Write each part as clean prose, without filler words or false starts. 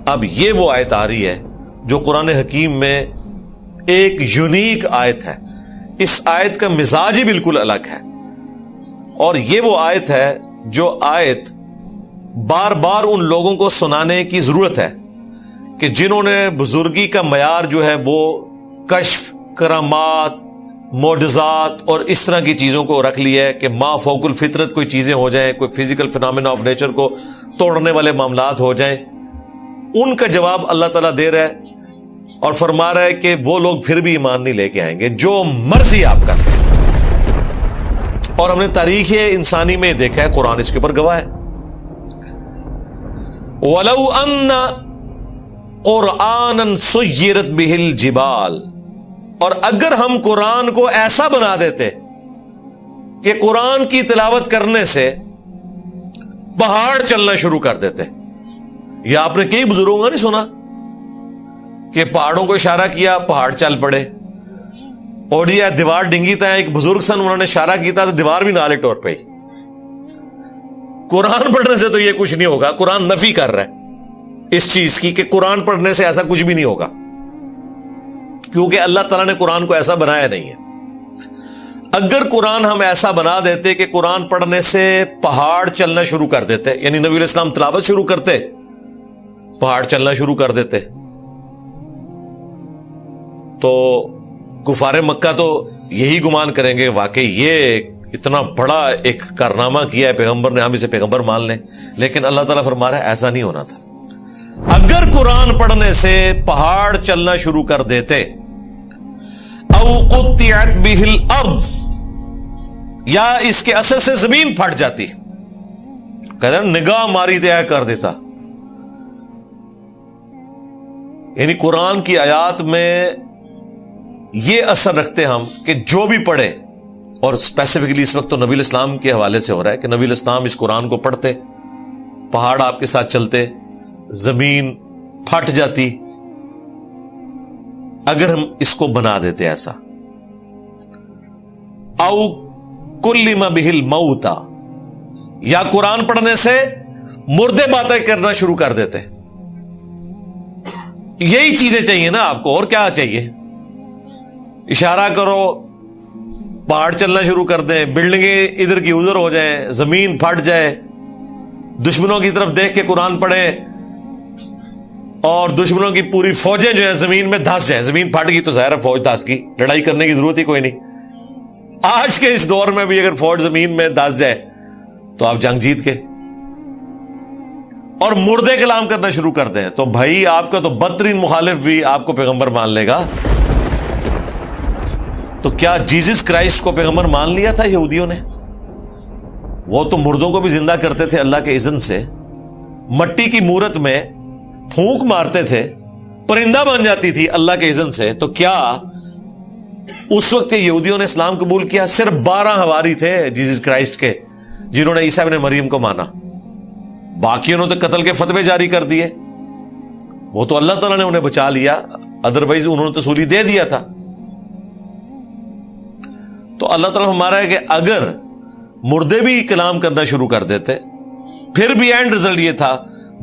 اب یہ وہ آیت آ رہی ہے جو قرآن حکیم میں ایک یونیک آیت ہے. اس آیت کا مزاج ہی بالکل الگ ہے, اور یہ وہ آیت ہے جو آیت بار بار ان لوگوں کو سنانے کی ضرورت ہے کہ جنہوں نے بزرگی کا معیار جو ہے وہ کشف, کرامات, معجزات اور اس طرح کی چیزوں کو رکھ لیا ہے کہ ما فوق الفطرت کوئی چیزیں ہو جائیں, کوئی فزیکل فینومینا آف نیچر کو توڑنے والے معاملات ہو جائیں. ان کا جواب اللہ تعالیٰ دے رہا ہے اور فرما رہا ہے کہ وہ لوگ پھر بھی ایمان نہیں لے کے آئیں گے, جو مرضی آپ کر لیں. اور ہم نے تاریخ انسانی میں دیکھا ہے, قرآن اس کے اوپر گواہ ہے. وَلَوْ أَنَّ قُرْآنًا سُيِّرَتْ بِهِ الْجِبَالُ, اور اگر ہم قرآن کو ایسا بنا دیتے کہ قرآن کی تلاوت کرنے سے پہاڑ چلنا شروع کر دیتے. یہ آپ نے کئی بزرگوں کا نہیں سنا کہ پہاڑوں کو اشارہ کیا, پہاڑ چل پڑے, اور یہ دیوار ڈنگی تھا, ایک بزرگ سن انہوں نے اشارہ کیا تو دیوار بھی نالے ٹور پہ. قرآن پڑھنے سے تو یہ کچھ نہیں ہوگا. قرآن نفی کر رہا ہے اس چیز کی کہ قرآن پڑھنے سے ایسا کچھ بھی نہیں ہوگا, کیونکہ اللہ تعالیٰ نے قرآن کو ایسا بنایا نہیں ہے. اگر قرآن ہم ایسا بنا دیتے کہ قرآن پڑھنے سے پہاڑ چلنا شروع کر دیتے, یعنی نبی علیہ السلام تلاوت شروع کرتے, پہاڑ چلنا شروع کر دیتے, تو کفار مکہ تو یہی گمان کریں گے واقعی یہ اتنا بڑا ایک کارنامہ کیا ہے پیغمبر نے, ہم اسے پیغمبر مان لیں. لیکن اللہ تعالیٰ فرما رہا ہے ایسا نہیں ہونا تھا. اگر قرآن پڑھنے سے پہاڑ چلنا شروع کر دیتے, او قطعت بہ الارض, یا اس کے اثر سے زمین پھٹ جاتی, کہتے ہیں نگاہ ماری دیا کر دیتا. یعنی قرآن کی آیات میں یہ اثر رکھتے ہم کہ جو بھی پڑھے, اور اسپیسیفکلی اس وقت تو نبی الاسلام کے حوالے سے ہو رہا ہے کہ نبی الاسلام اس قرآن کو پڑھتے, پہاڑ آپ کے ساتھ چلتے, زمین پھٹ جاتی. اگر ہم اس کو بنا دیتے ایسا, او کلم بہ الموتى, یا قرآن پڑھنے سے مردے باتیں کرنا شروع کر دیتے. یہی چیزیں چاہیے نا آپ کو, اور کیا چاہیے؟ اشارہ کرو پہاڑ چلنا شروع کر دیں, بلڈنگیں ادھر کی ادھر ہو جائیں, زمین پھٹ جائے, دشمنوں کی طرف دیکھ کے قرآن پڑھے اور دشمنوں کی پوری فوجیں جو ہیں زمین میں دھس جائیں. زمین پھٹ گئی تو ظاہر فوج دھس گئی, لڑائی کرنے کی ضرورت ہی کوئی نہیں. آج کے اس دور میں بھی اگر فوج زمین میں دھس جائے تو آپ جنگ جیت کے, اور مردے کلام کرنا شروع کر دیں تو بھائی آپ کا تو بدترین مخالف بھی آپ کو پیغمبر مان لے گا. تو کیا جیزس کرائسٹ کو پیغمبر مان لیا تھا یہودیوں نے؟ وہ تو مردوں کو بھی زندہ کرتے تھے اللہ کے اذن سے, مٹی کی مورت میں پھونک مارتے تھے, پرندہ بن جاتی تھی اللہ کے اذن سے. تو کیا اس وقت کے یہودیوں نے اسلام قبول کیا؟ صرف 12 حواری تھے جیزس کرائسٹ کے جنہوں نے عیسیٰ ابن مریم کو مانا, باقیوں نے تو قتل کے فتوے جاری کر دیے. وہ تو اللہ تعالیٰ نے انہیں بچا لیا, ادروائز انہوں نے تو سولی دے دیا تھا. تو اللہ تعالیٰ ہمارا ہے کہ اگر مردے بھی کلام کرنا شروع کر دیتے, پھر بھی اینڈ رزلٹ یہ تھا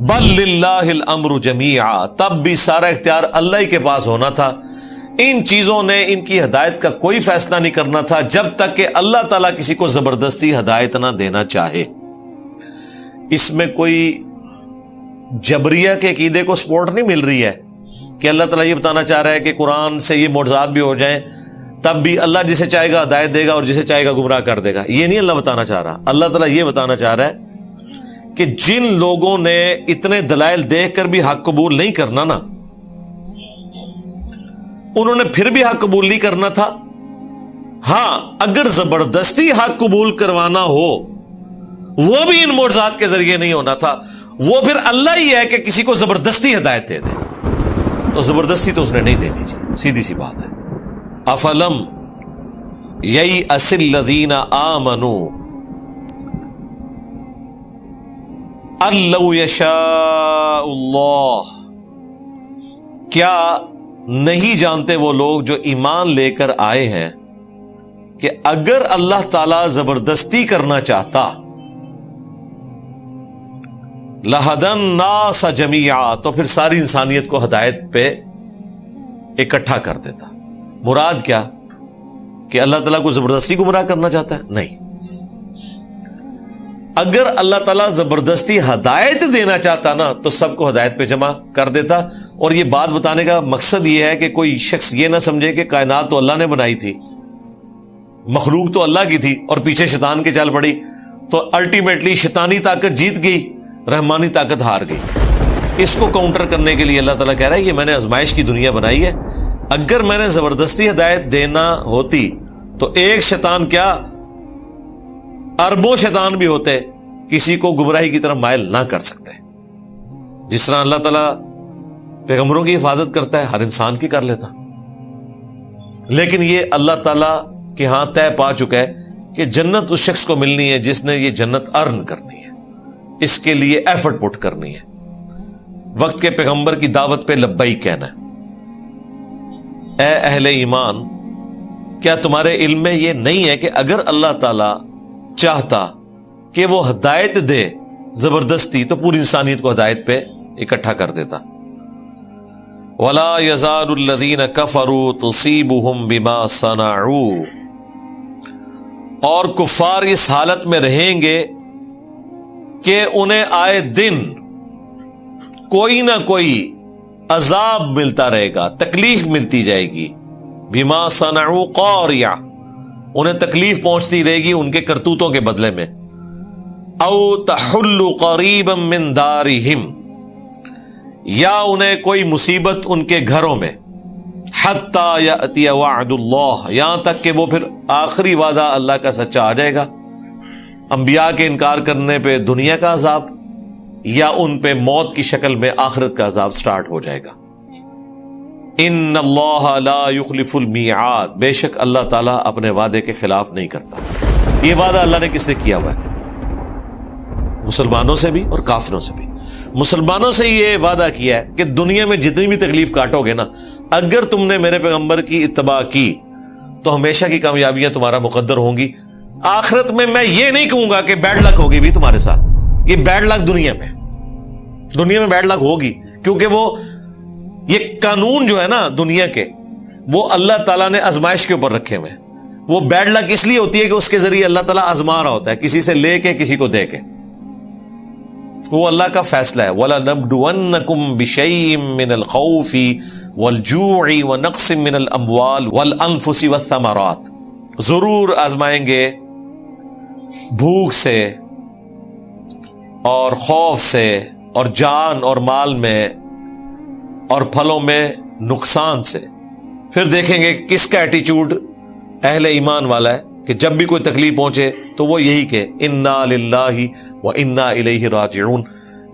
بل للہ الامر جمیعا, تب بھی سارا اختیار اللہ ہی کے پاس ہونا تھا. ان چیزوں نے ان کی ہدایت کا کوئی فیصلہ نہیں کرنا تھا جب تک کہ اللہ تعالیٰ کسی کو زبردستی ہدایت نہ دینا چاہے. اس میں کوئی جبریہ کے عقیدے کو سپورٹ نہیں مل رہی ہے کہ اللہ تعالیٰ یہ بتانا چاہ رہا ہے کہ قرآن سے یہ معجزات بھی ہو جائیں تب بھی اللہ جسے چاہے گا ہدایت دے گا اور جسے چاہے گا گمراہ کر دے گا. یہ نہیں اللہ بتانا چاہ رہا. اللہ تعالیٰ یہ بتانا چاہ رہا ہے کہ جن لوگوں نے اتنے دلائل دیکھ کر بھی حق قبول نہیں کرنا نا, انہوں نے پھر بھی حق قبول نہیں کرنا تھا. ہاں اگر زبردستی حق قبول کروانا ہو وہ بھی ان معجزات کے ذریعے نہیں ہونا تھا, وہ پھر اللہ ہی ہے کہ کسی کو زبردستی ہدایت دے دے. تو زبردستی تو اس نے نہیں دینی, سیدھی سی بات ہے. افلم یئس الذین آمنوا ان لو یشاء اللہ, کیا نہیں جانتے وہ لوگ جو ایمان لے کر آئے ہیں کہ اگر اللہ تعالی زبردستی کرنا چاہتا لہدن الناس جمیعا، تو پھر ساری انسانیت کو ہدایت پہ اکٹھا کر دیتا۔ مراد کیا کہ اللہ تعالیٰ کو زبردستی گمراہ کرنا چاہتا ہے؟ نہیں، اگر اللہ تعالیٰ زبردستی ہدایت دینا چاہتا نا تو سب کو ہدایت پہ جمع کر دیتا۔ اور یہ بات بتانے کا مقصد یہ ہے کہ کوئی شخص یہ نہ سمجھے کہ کائنات تو اللہ نے بنائی تھی، مخلوق تو اللہ کی تھی اور پیچھے شیطان کے چل پڑی، تو الٹیمیٹلی شیطانی طاقت جیت گئی، رحمانی طاقت ہار گئی۔ اس کو کاؤنٹر کرنے کے لیے اللہ تعالیٰ کہہ رہا ہے یہ میں نے آزمائش کی دنیا بنائی ہے، اگر میں نے زبردستی ہدایت دینا ہوتی تو ایک شیطان کیا اربوں شیطان بھی ہوتے کسی کو گمراہی کی طرف مائل نہ کر سکتے۔ جس طرح اللہ تعالیٰ پیغمبروں کی حفاظت کرتا ہے ہر انسان کی کر لیتا، لیکن یہ اللہ تعالیٰ کے ہاں طے پا چکا ہے کہ جنت اس شخص کو ملنی ہے جس نے یہ جنت ارن کرنی ہے، اس کے لیے ایفرٹ پٹ کرنی ہے، وقت کے پیغمبر کی دعوت پہ لبیک کہنا ہے۔ اے اہل ایمان، کیا تمہارے علم میں یہ نہیں ہے کہ اگر اللہ تعالیٰ چاہتا کہ وہ ہدایت دے زبردستی تو پوری انسانیت کو ہدایت پہ اکٹھا کر دیتا۔ وَلَا يَزَالُ الَّذِينَ كَفَرُوا تُصِيبُهُمْ بِمَا صَنَعُوا، اور کفار اس حالت میں رہیں گے کہ انہیں آئے دن کوئی نہ کوئی عذاب ملتا رہے گا، تکلیف ملتی جائے گی۔ بِمَا صَنَعُوا قَارِعَ، انہیں تکلیف پہنچتی رہے گی ان کے کرتوتوں کے بدلے میں۔ او تحل قریبا من دارہم، یا انہیں کوئی مصیبت ان کے گھروں میں، حتی یأتی وعد اللہ، یہاں تک کہ وہ پھر آخری وعدہ اللہ کا سچا آ جائے گا۔ انبیاء کے انکار کرنے پہ دنیا کا عذاب، یا ان پہ موت کی شکل میں آخرت کا عذاب سٹارٹ ہو جائے گا۔ ان اللہ لا یخلف المیعاد، بے شک اللہ تعالیٰ اپنے وعدے کے خلاف نہیں کرتا۔ یہ وعدہ اللہ نے کس سے کیا ہوا ہے؟ مسلمانوں سے بھی اور کافروں سے بھی۔ مسلمانوں سے یہ وعدہ کیا ہے کہ دنیا میں جتنی بھی تکلیف کاٹو گے نا، اگر تم نے میرے پیغمبر کی اتباع کی تو ہمیشہ کی کامیابیاں تمہارا مقدر ہوں گی۔ آخرت میں میں یہ نہیں کہوں گا کہ بیڈ لک ہوگی بھی تمہارے ساتھ، یہ بیڈ لک دنیا میں بیڈ لک ہوگی، کیونکہ وہ یہ قانون جو ہے نا دنیا کے، وہ اللہ تعالیٰ نے آزمائش کے اوپر رکھے ہوئے۔ وہ بیڈ لک اس لیے ہوتی ہے کہ اس کے ذریعے اللہ تعالیٰ آزما رہا ہوتا ہے، کسی سے لے کے کسی کو دے کے، وہ اللہ کا فیصلہ ہے۔ وَلَنَبْلُوَنَّكُمْ بِشَيْءٍ مِّنَ الْخَوْفِ وَالْجُوعِ وَنَقْصٍ مِّنَ الْأَمْوَالِ وَالْأَنفُسِ وَالثَّمَرَاتِ، ضرور آزمائیں گے بھوک سے اور خوف سے اور جان اور مال میں اور پھلوں میں نقصان سے۔ پھر دیکھیں گے کس کا ایٹیچیوڈ اہل ایمان والا ہے کہ جب بھی کوئی تکلیف پہنچے تو وہ یہی کہ انا للہ و انا الیہ راجعون،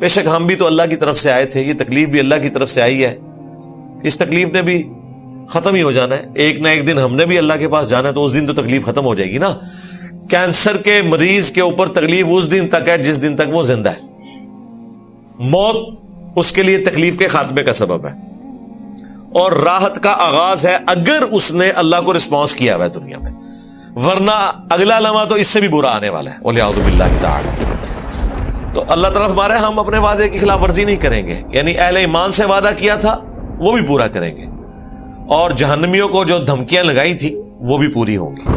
بے شک ہم بھی تو اللہ کی طرف سے آئے تھے، یہ تکلیف بھی اللہ کی طرف سے آئی ہے، اس تکلیف نے بھی ختم ہی ہو جانا ہے، ایک نہ ایک دن ہم نے بھی اللہ کے پاس جانا ہے، تو اس دن تو تکلیف ختم ہو جائے گی نا۔ کینسر کے مریض کے اوپر تکلیف اس دن تک ہے جس دن تک وہ زندہ ہے، موت اس کے لیے تکلیف کے خاتمے کا سبب ہے، اور راحت کا آغاز ہے اگر اس نے اللہ کو رسپانس کیا ہوا ہے دنیا میں، ورنہ اگلا لمحہ تو اس سے بھی برا آنے والا ہے، وَلِعَوْذُ بِاللَّهِ تَعَالَى۔ تو اللہ تعالیٰ ہمارے ہم اپنے وعدے کی خلاف ورزی نہیں کریں گے، یعنی اہل ایمان سے وعدہ کیا تھا وہ بھی پورا کریں گے، اور جہنمیوں کو جو دھمکیاں لگائی تھی وہ بھی پوری ہوں گی۔